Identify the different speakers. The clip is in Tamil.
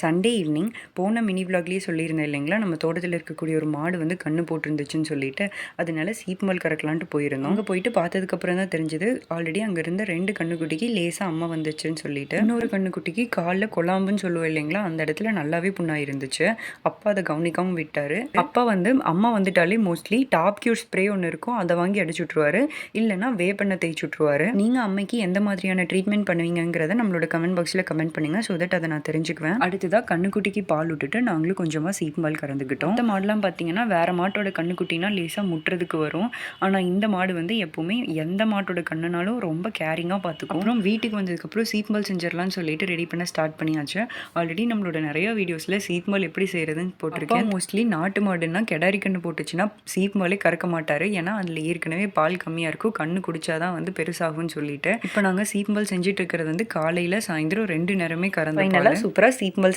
Speaker 1: சண்டே ஈவினிங் போன மினி விலாக்லேயே சொல்லியிருந்தேன் இல்லைங்களா, நம்ம தோட்டத்தில் இருக்கக்கூடிய ஒரு மாடு வந்து கண்ணு போட்டிருந்துச்சுன்னு சொல்லிட்டு, அதனால சீப்மல் கறக்கலான்ட்டு போயிருந்தோம். அங்கே போயிட்டு பார்த்ததுக்கப்புறம் தான் தெரிஞ்சது, ஆல்ரெடி அங்கே இருந்த 2 கண்ணுக்குட்டிக்கு லேசாக அம்மா வந்துச்சுன்னு சொல்லிட்டு, இன்னொரு கண்ணுக்குட்டிக்கு காலில் கொலாம்புன்னு சொல்லுவோம் இல்லைங்களா, அந்த இடத்துல நல்லாவே புண்ணாக இருந்துச்சு. அப்பா அதை கவனிக்காமல் விட்டார். அப்பா வந்து அம்மா வந்துட்டாலே மோஸ்ட்லி டாப் கியூர் ஸ்ப்ரே ஒன்று இருக்கும், அதை வாங்கி அடிச்சு விட்ருவாரு. இல்லைனா வேப்பெண்ணெய் தேய்ச்சி விட்ருவாரு. நீங்கள் அம்மைக்கு எந்த மாதிரியான ட்ரீட்மெண்ட் பண்ணுவீங்கிறத நம்மளோட கமெண்ட் பாக்ஸில் கமெண்ட் பண்ணுங்கள், ஸோ தட் அதை நான் தெரிஞ்சுக்குவேன். அடுத்ததாக கண்ணுக்குட்டிக்கு பால் விட்டுட்டு நாங்களும் கொஞ்சமாக சீப்மால் கறந்துக்கிட்டோம். இந்த மாடுலாம் பார்த்தீங்கன்னா வேறு மாட்டோட கண்ணுக்குட்டினா லேசாக முட்டுறதுக்கு வரும். ஆனால் இந்த மாடு வந்து எப்போவுமே எந்த மாட்டோட கண்ணுனாலும் ரொம்ப கேரிங்காக பார்த்துக்கும். அப்புறம் வீட்டுக்கு வந்ததுக்கப்புறம் சீப்மால் செஞ்சிடலான்னு சொல்லிட்டு ரெடி பண்ண ஸ்டார்ட் பண்ணியாச்சு. ஆல்ரெடி நம்மளோட நிறைய வீடியோஸில் சீப்மால் எப்படி செய்கிறதுன்னு போட்டிருக்கேன். மோஸ்ட்லி நாட்டு மாடுன்னா கெடாரி கண்ணு போட்டுச்சுன்னா சீப்மாலே கறக்க மாட்டார். ஏன்னா அதில் ஏற்கனவே பால் கம்மியாக இருக்கும், கண்ணு குடிச்சாதான் வந்து பெருசாகும்னு சொல்லிட்டு இப்போ நாங்கள் சீப்மால் செஞ்சுட்டு இருக்கிறது வந்து காலையில் சாயந்தரம் 2 நேரமே கறந்து சூப்பராக சீப்மால்